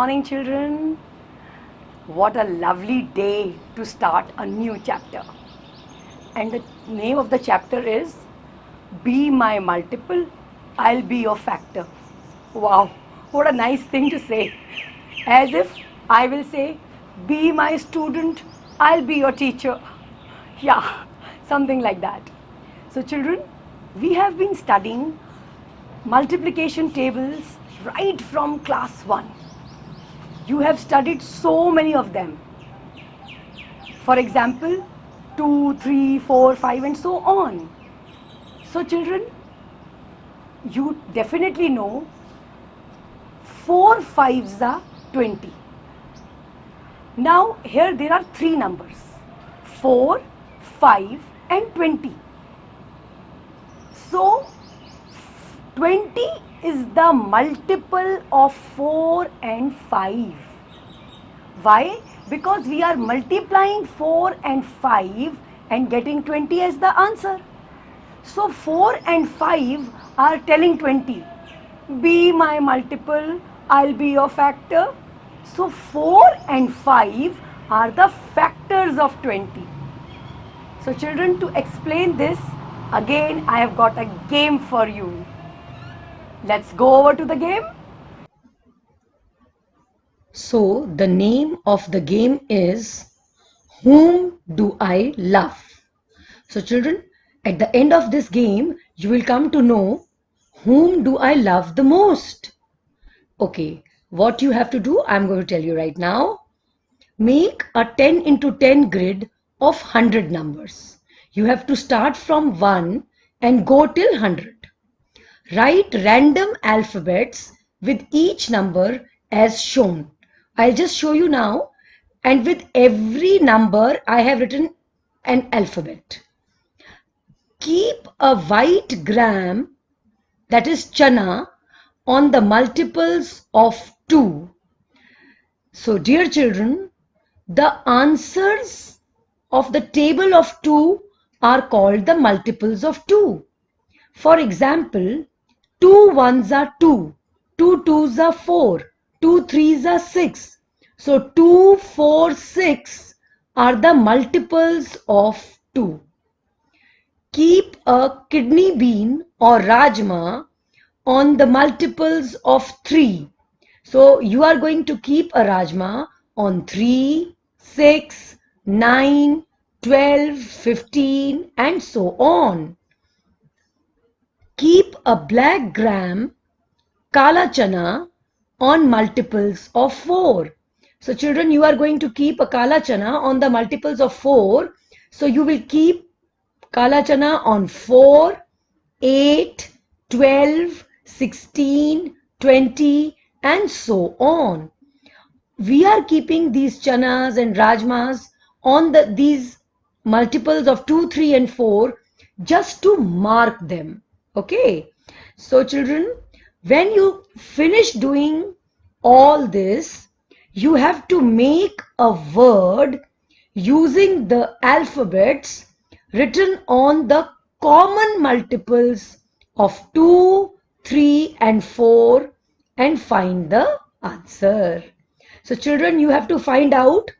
morning, children. What a lovely day to start a new chapter. And the name of the chapter is Be My Multiple, I'll Be Your Factor. Wow, what a nice thing to say. As if I will say, Be my student, I'll be your teacher. Yeah, something like that. So, children, we have been studying multiplication tables right from class 1. You have studied so many of them. For example, 2, 3, 4, 5 and so on. So children, you definitely know 4 5s are 20. Now here there are 3 numbers, 4, 5 and 20. So 20 is the multiple of 4 and 5. Why? Because we are multiplying 4 and 5 and getting 20 as the answer. So 4 and 5 are telling 20. Be my multiple, I'll be your factor. So 4 and 5 are the factors of 20. So children, to explain this, again I have got a game for you. Let's go over to the game. So the name of the game is Whom Do I Love? So children, at the end of this game, you will come to know whom do I love the most. Okay, what you have to do, I'm going to tell you right now. Make a 10 into 10 grid of 100 numbers. You have to start from 1 and go till 100. Write random alphabets with each number as shown. I'll just show you now, and with every number I have written an alphabet. Keep a white gram, that is chana, on the multiples of 2. So dear children, the answers of the table of 2 are called the multiples of 2. For example, 2 ones are 2, 2 twos are 4, 2 threes are 6. So 2, 4, 6 are the multiples of 2. Keep a kidney bean or rajma on the multiples of 3. So you are going to keep a rajma on 3, 6, 9, 12, 15 and so on. Keep a black gram, kala chana, on multiples of 4. So children, you are going to keep a kala chana on the multiples of 4. So you will keep kala chana on 4, 8, 12, 16, 20 and so on. We are keeping these chanas and rajmas on these multiples of 2, 3 and 4 just to mark them. Okay. So children, when you finish doing all this, you have to make a word using the alphabets written on the common multiples of 2, 3 and 4 and find the answer. So children, you have to find out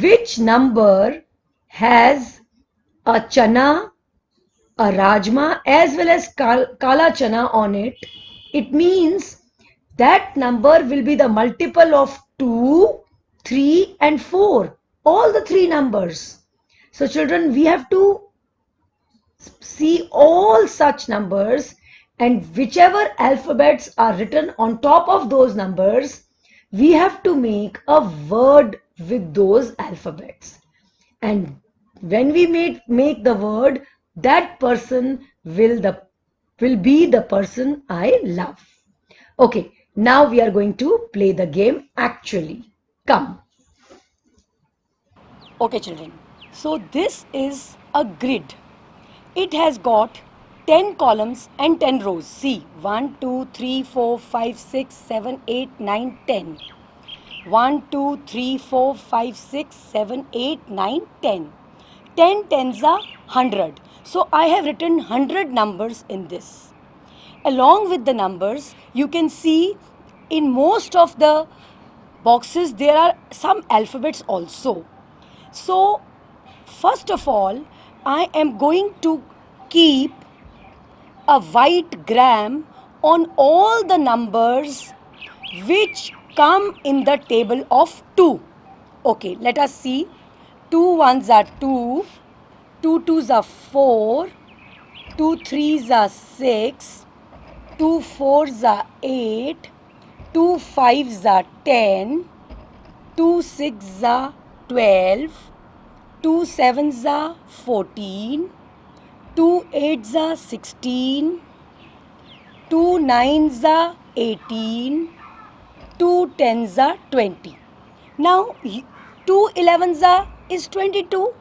which number has a chana, a rajma as well as kala chana on it. It means that number will be the multiple of 2, 3 and 4. All the 3 numbers. So children, we have to see all such numbers, and whichever alphabets are written on top of those numbers, we have to make a word with those alphabets. And when we make the word, that person will be the person I love. Okay, now we are going to play the game actually. Come. Okay children, so this is a grid. It has got 10 columns and 10 rows. See, 1, 2, 3, 4, 5, 6, 7, 8, 9, 10. 1, 2, 3, 4, 5, 6, 7, 8, 9, 10. 10 tens are 100. So I have written 100 numbers in this. Along with the numbers, you can see in most of the boxes there are some alphabets also. So first of all, I am going to keep a white gram on all the numbers which come in the table of 2. Okay, let us see. 2 ones are 2, 2 twos are 4, 2 threes are 6, 2 fours are 8, 2 fives are 10, 2 sixes are 12, 2 sevens are 14, 2 eights are 16, 2 nines are 18, 2 tens are 20. Now 2 elevens are is 22,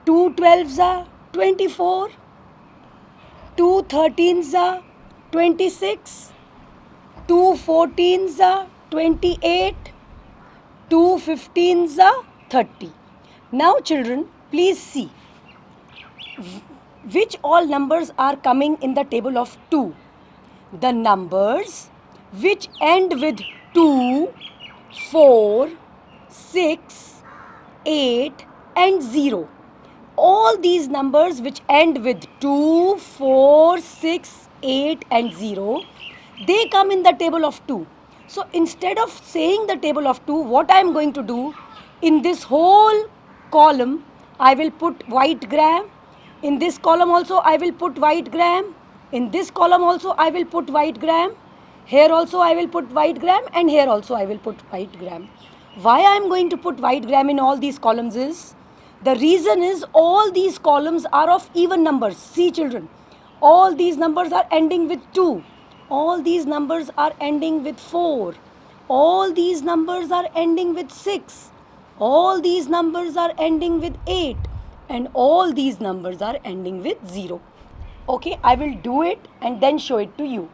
2 twelves are 24, 2 13s are 26, 2 14s are 28, 2 15s are 30. Now children, please see which all numbers are coming in the table of 2. The numbers which end with 2, 4, 6, 8 and 0. All these numbers which end with 2, 4, 6, 8 and 0, they come in the table of 2. So instead of saying the table of 2, what I am going to do, in this whole column, I will put white gram. In this column also I will put white gram. In this column also I will put white gram. Here also I will put white gram, and here also I will put white gram. Why I am going to put white gram in all these columns is, the reason is all these columns are of even numbers. See children, all these numbers are ending with 2. All these numbers are ending with 4. All these numbers are ending with 6. All these numbers are ending with 8. And all these numbers are ending with 0. Okay, I will do it and then show it to you.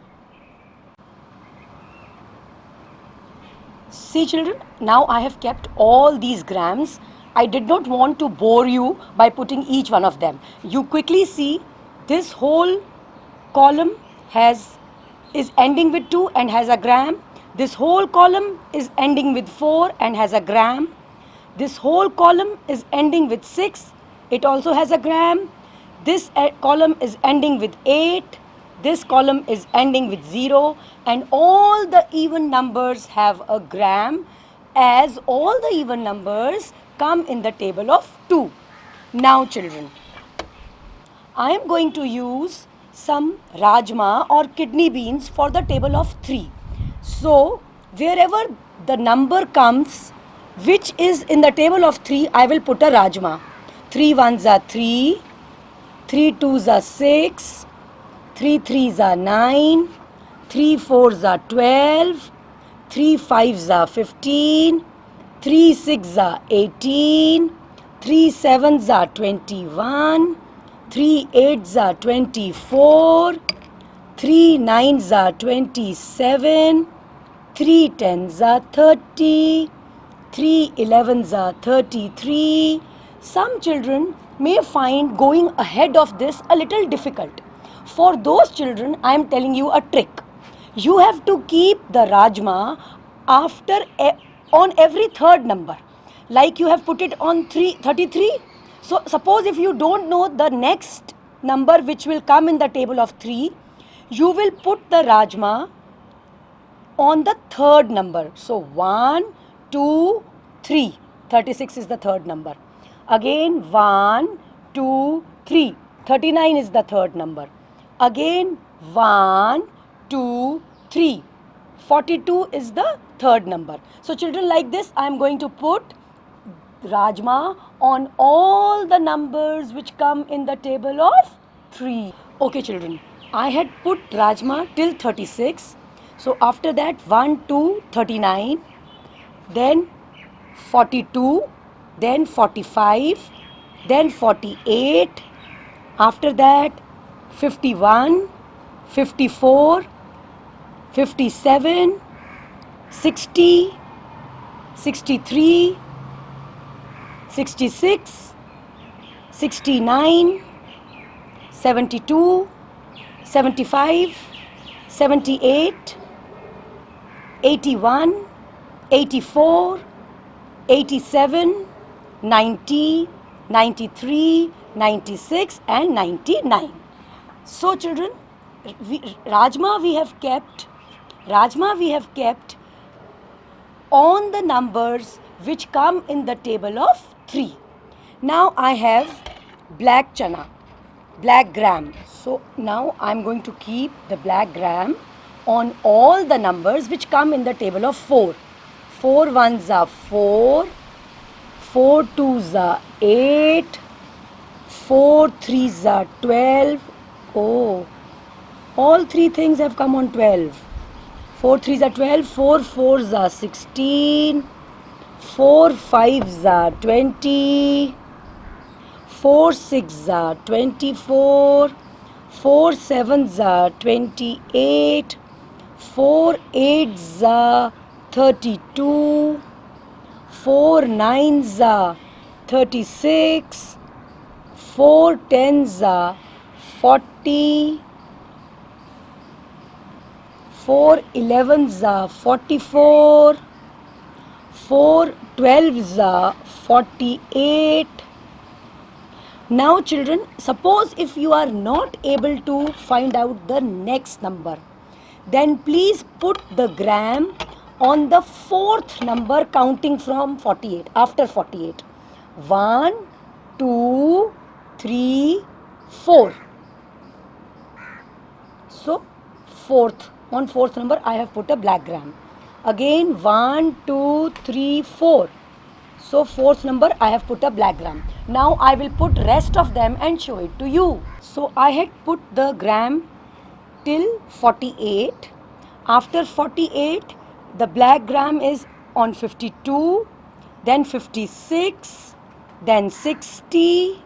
See children, now I have kept all these grams. I did not want to bore you by putting each one of them. You quickly see this whole column is ending with 2 and has a gram. This whole column is ending with 4 and has a gram. This whole column is ending with 6. It also has a gram. This column is ending with 8. This column is ending with 0. And all the even numbers have a gram, as all the even numbers come in the table of 2. Now children, I am going to use some rajma or kidney beans for the table of 3. So wherever the number comes which is in the table of 3, I will put a rajma. 3 ones are 3, 3 twos are 6, 3 threes are 9, 3 fours are 12, 3 fives are 15, 3 sixes are 18, 3 sevens are 21, 3 eights are 24, 3 nines are 27, 3 tens are 30, 3 elevens are 33. Some children may find going ahead of this a little difficult. For those children, I am telling you a trick. You have to keep the rajma on every third number. Like you have put it on 33. So suppose if you don't know the next number which will come in the table of 3, you will put the rajma on the third number. So 1, 2, 3. 36 is the third number. Again 1, 2, 3. 39 is the third number. Again 1, 2, 3. 42 is the third number. So children, like this I am going to put rajma on all the numbers which come in the table of 3. Okay children, I had put rajma till 36. So after that 1, 2, 39, then 42, then 45, then 48, after that 51, 54, 57, 60, 63, 66, 69, 72, 75, 78, 81, 84, 87, 90, 93, 96 and 99. So children, Rajma we have kept on the numbers which come in the table of 3. Now I have black chana, black gram. So now I'm going to keep the black gram on all the numbers which come in the table of 4. 4 ones are 4, 4 twos are 8, 4 threes are 12. Oh, all 3 things have come on 12. 4 threes are 12, 4 fours are 16, 4 fives are 20, 4 sixes are 24, 4 sevens are 28, 4 eights are 32, 4 nines are 36, 4 tens are 40, 4 elevens are 44, 4 twelves are 48. Now children, suppose if you are not able to find out the next number, then please put the gram on the 4th number counting from 48, after 48. 1, 2, 3, 4. So, on 4th number I have put a black gram. Again 1, 2, 3, 4. So 4th number I have put a black gram. Now I will put rest of them and show it to you. So I had put the gram till 48. After 48, the black gram is on 52, then 56, then 60,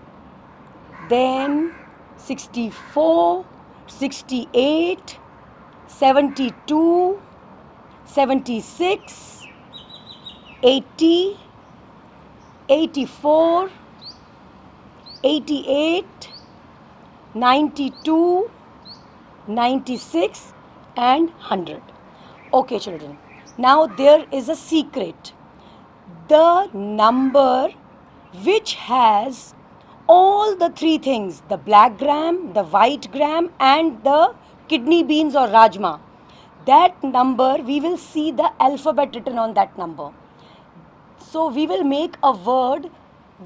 then 64, 68, 72, 76, 80, 84, 88, 92, 96 and 100. Okay children, now there is a secret. The number which has all the 3 things, the black gram, the white gram and the kidney beans or rajma, that number we will see the alphabet written on that number. So we will make a word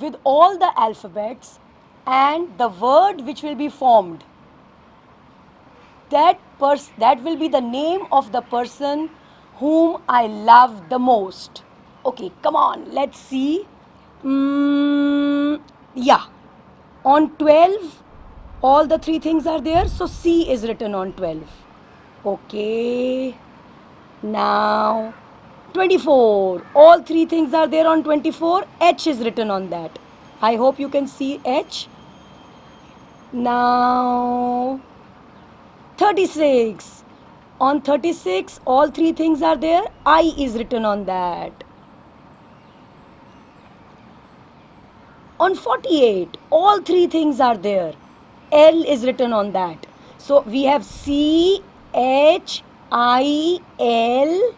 with all the alphabets and the word which will be formed, that will be the name of the person whom I love the most. Okay, come on, let's see. Yeah, on 12 all the 3 things are there, so C is written on 12. Okay, now 24, all 3 things are there on 24, H is written on that. I hope you can see H. Now 36, on 36 all 3 things are there, I is written on that. On 48, all 3 things are there, L is written on that. So we have C, H, I, L.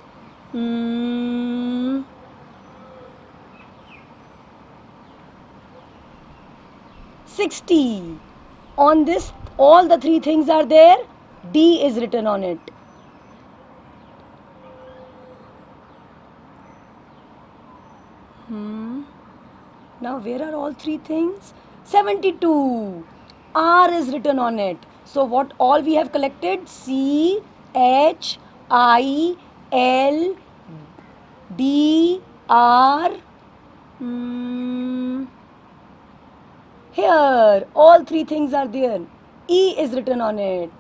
60. On this, all the 3 things are there, D is written on it. Now where are all 3 things? 72. R is written on it. So what all we have collected? C, H, I, L, D, R. Here all 3 things are there. E is written on it.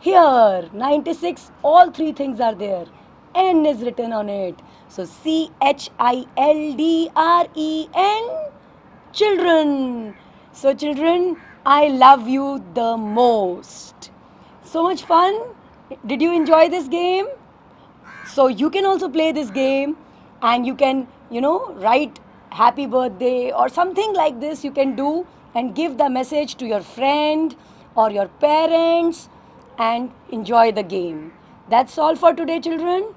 Here 96, all 3 things are there. N is written on it. So C, H, I, L, D, R, E, N. Children. So children, I love you the most. So much fun. Did you enjoy this game? So you can also play this game and you can, write happy birthday or something like this you can do and give the message to your friend or your parents and enjoy the game. That's all for today, children.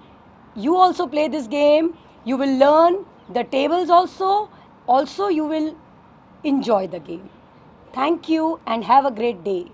You also play this game. You will learn the tables also. Also, you will enjoy the game. Thank you and have a great day.